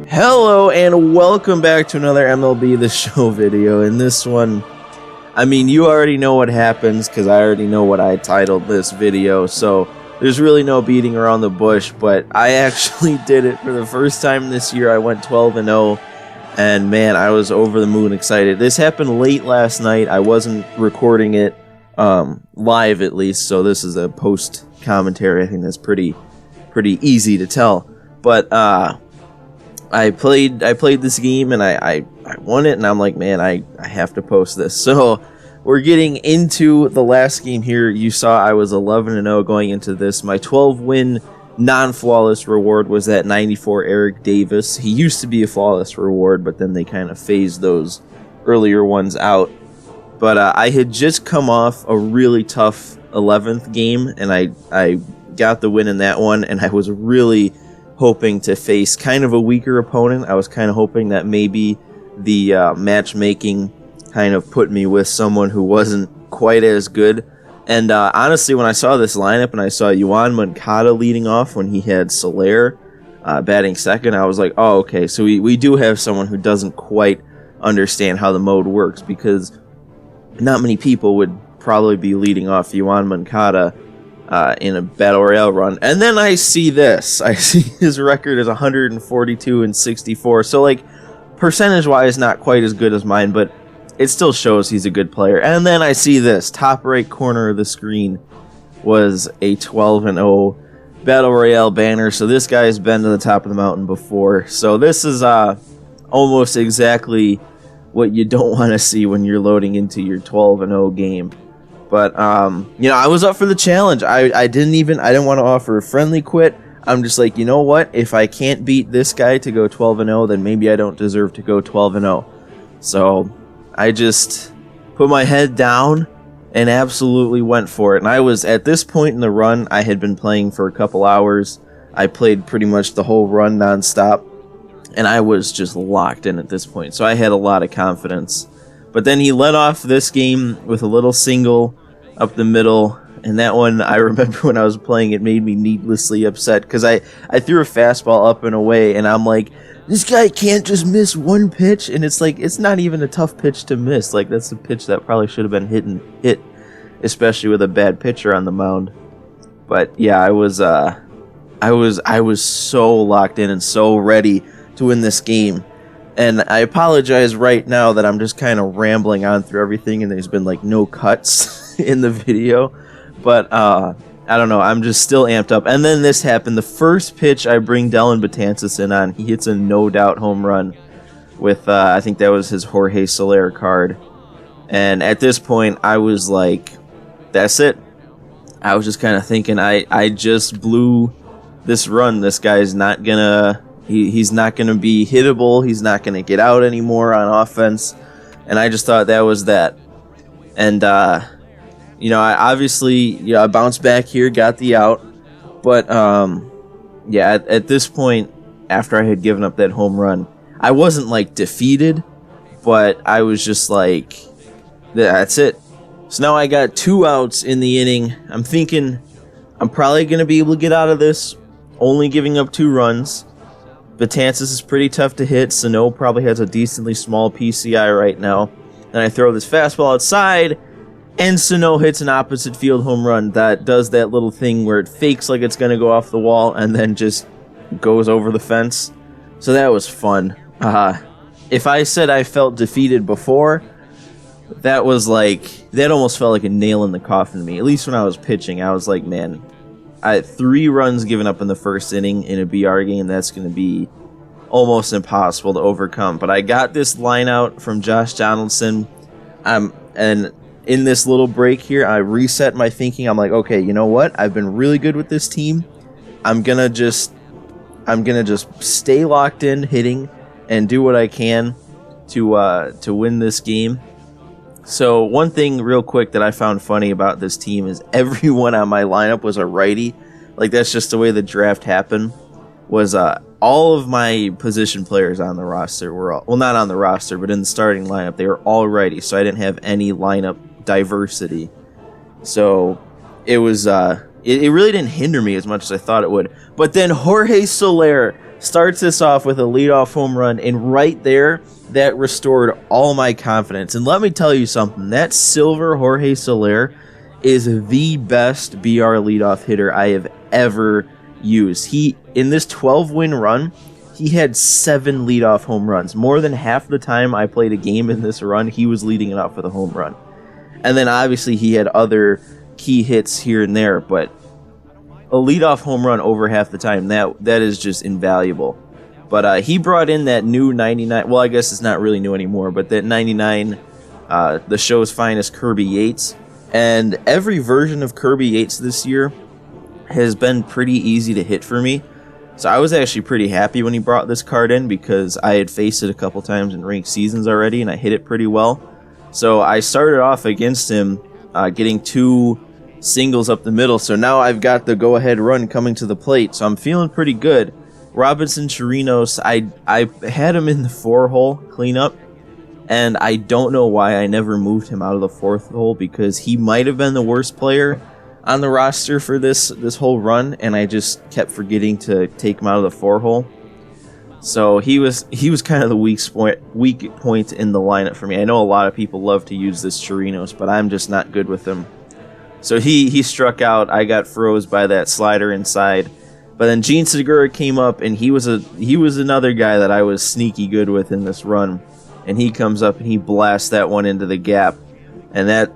Hello and welcome back to another MLB The Show video. In this one, I mean, you already know what happens because I already know what I titled this video, so there's really no beating around the bush, but I actually did it for the first time this year. I went 12-0, and man, I was over the moon excited. This happened late last night. I wasn't recording it live at least, so this is a post commentary. I think that's pretty easy to tell, but I played this game and I won it, and I'm like, man, I have to post this. So we're getting into the last game here. You saw I was 11-0 going into this. My 12-win non-flawless reward was that 94 Eric Davis. He used to be a flawless reward, but then they kind of phased those earlier ones out. But I had just come off a really tough 11th game, and I got the win in that one, and I was really hoping to face kind of a weaker opponent. I was kind of hoping that maybe the matchmaking kind of put me with someone who wasn't quite as good. And honestly, when I saw this lineup and I saw Yoan Moncada leading off when he had Soler batting second, I was like, oh, okay, so we do have someone who doesn't quite understand how the mode works, because not many people would probably be leading off Yoan Moncada in a Battle Royale run. And then I see this. I see his record is 142 and 64. So, like, percentage-wise, not quite as good as mine, but it still shows he's a good player. And then I see this. Top right corner of the screen was a 12-0 Battle Royale banner. So this guy's been to the top of the mountain before. So this is almost exactly what you don't want to see when you're loading into your 12-0 game. But, you know, I was up for the challenge. I didn't want to offer a friendly quit. I'm just like, you know what? If I can't beat this guy to go 12-0, then maybe I don't deserve to go 12-0. So I just put my head down and absolutely went for it. And I was, at this point in the run, I had been playing for a couple hours. I played pretty much the whole run nonstop, and I was just locked in at this point. So I had a lot of confidence. But then he led off this game with a little single up the middle, and that one, I remember when I was playing, it made me needlessly upset, because I threw a fastball up and away, and I'm like, this guy can't just miss one pitch, and it's like, it's not even a tough pitch to miss. Like, that's a pitch that probably should have been hit, especially with a bad pitcher on the mound. But yeah, I was so locked in and so ready to win this game. And I apologize right now that I'm just kind of rambling on through everything, and there's been like no cuts in the video. But I don't know, I'm just still amped up. And then this happened. The first pitch I bring Dellin Betances in on, he hits a no-doubt home run with, I think that was his Jorge Soler card. And at this point, I was like, that's it. I was just kind of thinking, I just blew this run. This guy's not gonna... He's not going to be hittable. He's not going to get out anymore on offense. And I just thought that was that. And, you know, I bounced back here, got the out. But, yeah, at this point, after I had given up that home run, I wasn't, like, defeated. But I was just like, that's it. So now I got 2 outs in the inning. I'm thinking I'm probably going to be able to get out of this, only giving up 2 runs. Betances is pretty tough to hit. Sano probably has a decently small PCI right now. Then I throw this fastball outside, and Sano hits an opposite field home run that does that little thing where it fakes like it's going to go off the wall and then just goes over the fence. So that was fun. If I said I felt defeated before, that was like, that almost felt like a nail in the coffin to me. At least when I was pitching, I was like, man, 3 runs given up in the first inning in a BR game, that's going to be almost impossible to overcome. But I got this line out from Josh Donaldson, and in this little break here, I reset my thinking. I'm like, okay, you know what? I've been really good with this team. I'm gonna just stay locked in hitting and do what I can to win this game. So one thing real quick that I found funny about this team is everyone on my lineup was a righty. Like, that's just the way the draft happened. Was all of my position players on the roster were all, well, not on the roster, but in the starting lineup, they were all righty. So I didn't have any lineup diversity. So it was it really didn't hinder me as much as I thought it would. But then Jorge Soler starts this off with a leadoff home run, and right there, that restored all my confidence. And let me tell you something, that silver Jorge Soler is the best BR leadoff hitter I have ever used. He, in this 12-win run, he had 7 leadoff home runs. More than half the time I played a game in this run, he was leading it off with a home run. And then obviously he had other key hits here and there, but a leadoff home run over half the time, that is just invaluable. But he brought in that new 99, well, I guess it's not really new anymore, but that 99, the show's finest Kirby Yates. And every version of Kirby Yates this year has been pretty easy to hit for me. So I was actually pretty happy when he brought this card in, because I had faced it a couple times in ranked seasons already, and I hit it pretty well. So I started off against him, getting 2 singles up the middle. So now I've got the go-ahead run coming to the plate. So I'm feeling pretty good. Robinson Chirinos, I had him in the 4-hole cleanup, and I don't know why I never moved him out of the 4th hole, because he might have been the worst player on the roster for this whole run, and I just kept forgetting to take him out of the 4-hole. So he was kind of the weak point in the lineup for me. I know a lot of people love to use this Chirinos, but I'm just not good with him. So he struck out. I got froze by that slider inside. But then Gene Segura came up, and he was another guy that I was sneaky good with in this run. And he comes up and he blasts that one into the gap. And that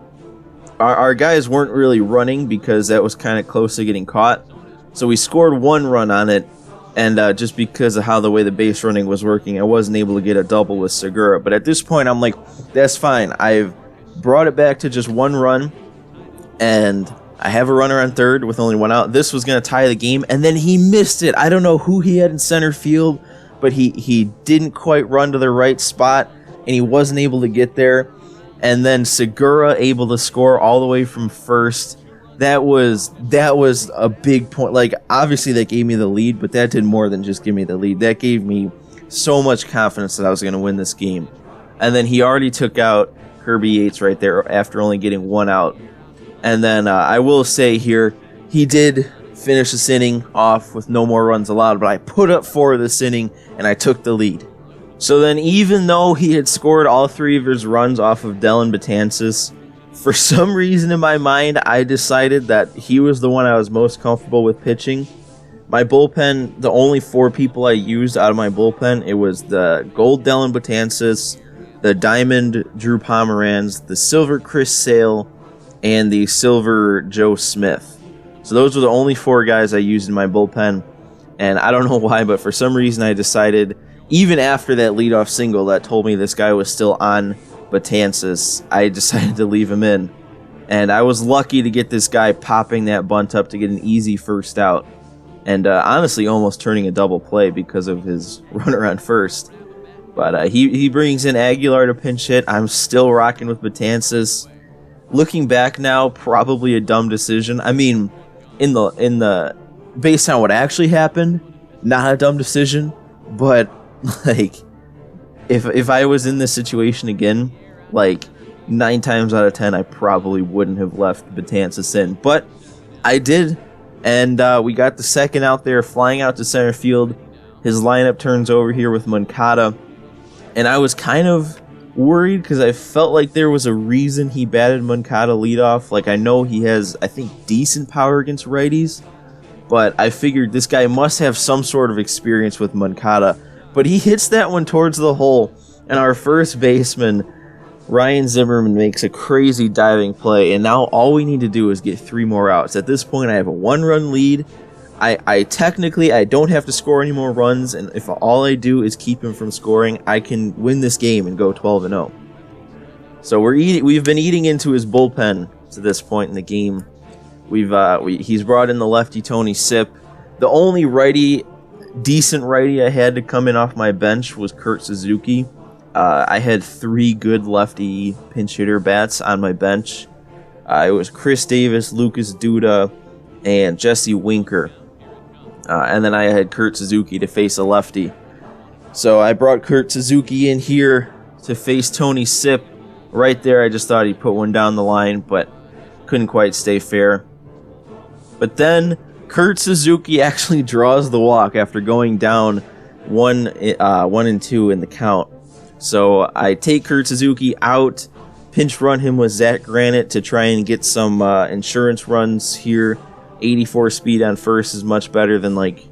our guys weren't really running, because that was kind of close to getting caught. So we scored 1 run on it. And just because of how the way the base running was working, I wasn't able to get a double with Segura. But at this point, I'm like, that's fine. I've brought it back to just 1 run. And I have a runner on third with only 1 out. This was going to tie the game, and then he missed it. I don't know who he had in center field, but he didn't quite run to the right spot, and he wasn't able to get there. And then Segura able to score all the way from first. That was a big point. Like, obviously that gave me the lead, but that did more than just give me the lead. That gave me so much confidence that I was going to win this game. And then he already took out Kirby Yates right there after only getting 1 out. And then I will say here, he did finish this inning off with no more runs allowed, but I put up 4 this inning, and I took the lead. So then, even though he had scored all 3 of his runs off of Dellin Betances, for some reason in my mind, I decided that he was the one I was most comfortable with pitching. My bullpen, the only 4 people I used out of my bullpen, it was the gold Dellin Betances, the diamond Drew Pomeranz, the silver Chris Sale, and the silver Joe Smith. So those were the only 4 guys I used in my bullpen. And I don't know why, but for some reason I decided, even after that leadoff single that told me this guy was still on Betances, I decided to leave him in. And I was lucky to get this guy popping that bunt up to get an easy first out. And honestly, almost turning a double play because of his runner on first. But he brings in Aguilar to pinch hit. I'm still rocking with Betances. Looking back now, probably a dumb decision. I mean, in the based on what actually happened, not a dumb decision. But like, if I was in this situation again, like 9 times out of 10, I probably wouldn't have left Betances in. But I did, and we got the second out there, flying out to center field. His lineup turns over here with Moncada, and I was kind of worried because I felt like there was a reason he batted Moncada leadoff. Like, I know he has, I think, decent power against righties, but I figured this guy must have some sort of experience with Moncada. But he hits that one towards the hole, and our first baseman, Ryan Zimmerman, makes a crazy diving play, and now all we need to do is get 3 more outs. At this point, I have a 1-run lead. I technically don't have to score any more runs, and if all I do is keep him from scoring, I can win this game and go 12-0. So we've been eating into his bullpen to this point in the game. He's brought in the lefty Tony Sipp. The only decent righty I had to come in off my bench was Kurt Suzuki. I had 3 good lefty pinch hitter bats on my bench. It was Chris Davis, Lucas Duda, and Jesse Winker. And then I had Kurt Suzuki to face a lefty. So I brought Kurt Suzuki in here to face Tony Sipp. Right there, I just thought he'd put one down the line, but couldn't quite stay fair. But then Kurt Suzuki actually draws the walk after going down 1 and 2 in the count. So I take Kurt Suzuki out, pinch run him with Zach Granite to try and get some insurance runs here. 84 speed on first is much better than like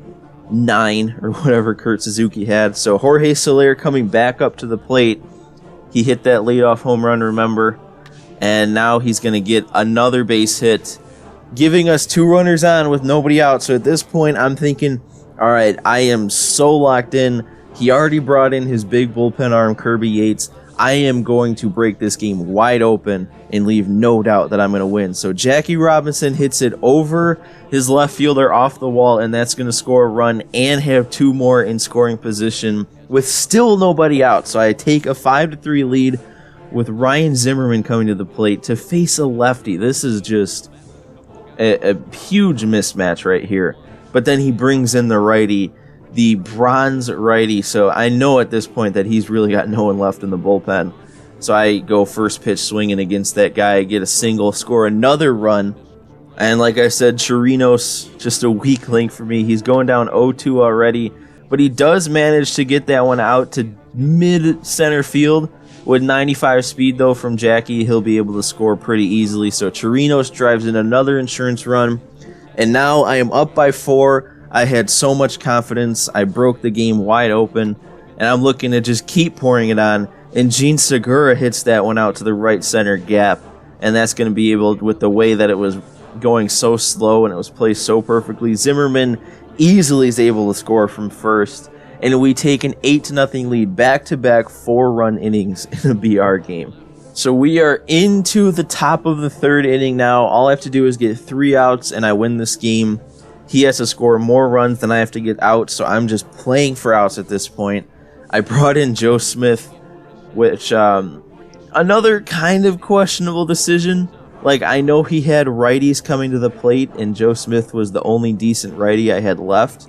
9 or whatever Kurt Suzuki had. So Jorge Soler coming back up to the plate. He hit that leadoff home run, remember? And now he's going to get another base hit, giving us 2 runners on with nobody out. So at this point, I'm thinking, all right, I am so locked in. He already brought in his big bullpen arm, Kirby Yates. I am going to break this game wide open and leave no doubt that I'm going to win. So Jackie Robinson hits it over his left fielder off the wall, and that's going to score a run and have 2 more in scoring position with still nobody out. So I take a 5-3 lead with Ryan Zimmerman coming to the plate to face a lefty. This is just a huge mismatch right here. But then he brings in the righty, the bronze righty, so I know at this point that he's really got no one left in the bullpen. So I go first pitch swinging against that guy, get a single, score another run, and like I said, Chirinos, just a weak link for me. He's going down 0-2 already, but he does manage to get that one out to mid-center field. With 95 speed, though, from Jackie, he'll be able to score pretty easily. So Chirinos drives in another insurance run, and now I am up by 4. I had so much confidence. I broke the game wide open, and I'm looking to just keep pouring it on. And Gene Segura hits that one out to the right center gap, and that's going to be able, with the way that it was going so slow and it was placed so perfectly, Zimmerman easily is able to score from first, and we take an 8-0 lead, back-to-back 4-run innings in a BR game. So we are into the top of the 3rd inning now. All I have to do is get 3 outs, and I win this game. He has to score more runs than I have to get out, so I'm just playing for outs at this point. I brought in Joe Smith, which, another kind of questionable decision. Like, I know he had righties coming to the plate, and Joe Smith was the only decent righty I had left.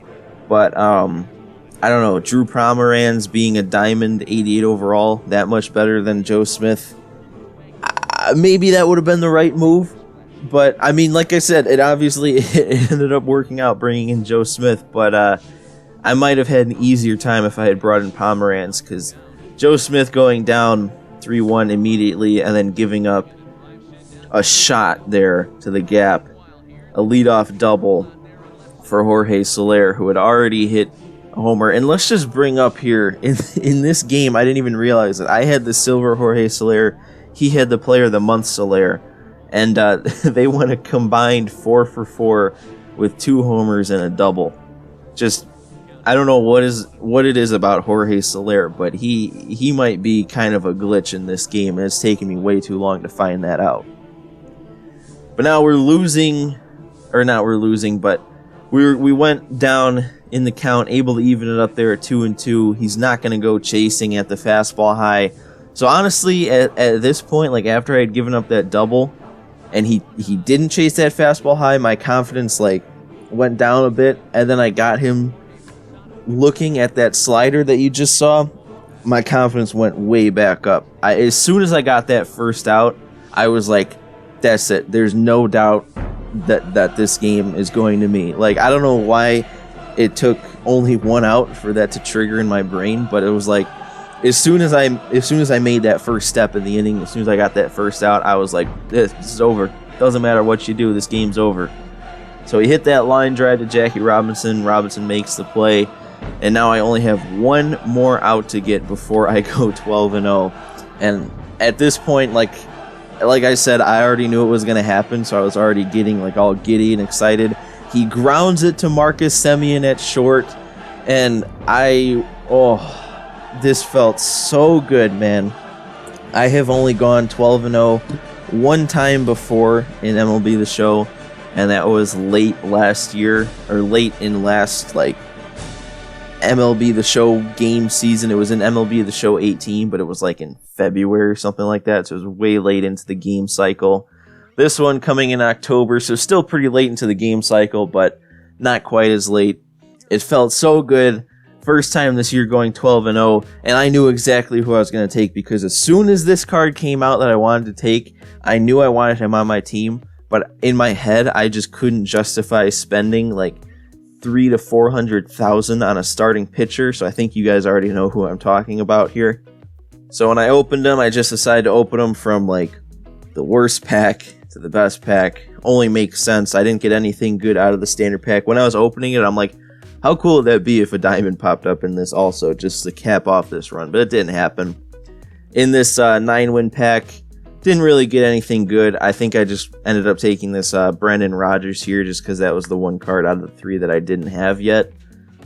But, I don't know, Drew Pomeranz being a diamond 88 overall, that much better than Joe Smith. Maybe that would have been the right move. But, I mean, like I said, it obviously it ended up working out bringing in Joe Smith. But I might have had an easier time if I had brought in Pomeranz, because Joe Smith going down 3-1 immediately and then giving up a shot there to the gap. A leadoff double for Jorge Soler, who had already hit a homer. And let's just bring up here, in this game, I didn't even realize it. I had the silver Jorge Soler. He had the player of the month Soler. And they went a combined 4-for-4 with 2 homers and a double. Just, I don't know what it is about Jorge Soler, but he might be kind of a glitch in this game, and it's taken me way too long to find that out. But now we're losing, or not we're losing, but we went down in the count, able to even it up there at 2-2. He's not going to go chasing at the fastball high. So honestly, at this point, like after I had given up that double, and he didn't chase that fastball high, my confidence like went down a bit, and then I got him looking at that slider that you just saw. My confidence went way back up. As soon as I got that first out, I was like, that's it. There's no doubt that this game is going to me. Like, I don't know why it took only 1 out for that to trigger in my brain, but it was like, as soon as I made that first step in the inning, as soon as I got that first out, I was like, this is over. Doesn't matter what you do, this game's over. So he hit that line drive to Jackie Robinson. Robinson makes the play, and now I only have 1 more out to get before I go 12-0. And at this point, like I said, I already knew it was going to happen, so I was already getting like all giddy and excited. He grounds it to Marcus Semien at short, and this felt so good, man. I have only gone 12-0 one time before in MLB The Show, and that was late last year, or late in last, like, MLB The Show game season. It was in MLB The Show 18, but it was like in February or something like that, so it was way late into the game cycle. This one coming in October, so still pretty late into the game cycle, but not quite as late. It felt so good. First time this year going 12-0, and I knew exactly who I was going to take, because as soon as this card came out that I wanted to take, I knew I wanted him on my team, but in my head, I just couldn't justify spending like 300,000 to 400,000 on a starting pitcher, so I think you guys already know who I'm talking about here. So when I opened them, I just decided to open them from like the worst pack to the best pack. Only makes sense. I didn't get anything good out of the standard pack. When I was opening it, I'm like, how cool would that be if a diamond popped up in this also, just to cap off this run? But it didn't happen. In this 9-win pack, didn't really get anything good. I think I just ended up taking this Brendan Rodgers here just because that was the one card out of the 3 that I didn't have yet.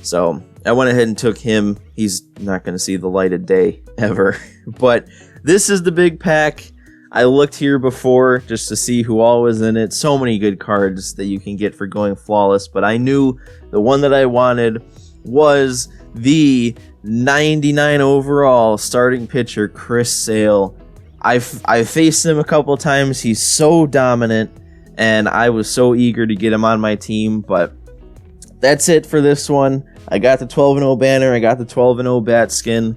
So I went ahead and took him. He's not going to see the light of day ever. But this is the big pack. I looked here before just to see who all was in it. So many good cards that you can get for going flawless. But I knew the one that I wanted was the 99 overall starting pitcher, Chris Sale. I faced him a couple of times. He's so dominant, and I was so eager to get him on my team. But that's it for this one. I got the 12-0 banner. I got the 12-0 bat skin.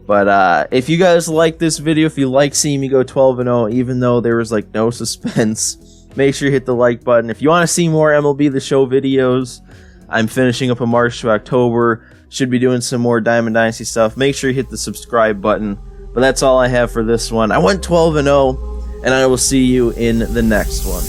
But if you guys like this video, if you like seeing me go 12-0, even though there was like no suspense, make sure you hit the like button. If you want to see more MLB The Show videos, I'm finishing up in March to October. Should be doing some more Diamond Dynasty stuff. Make sure you hit the subscribe button. But that's all I have for this one. I went 12-0, and I will see you in the next one.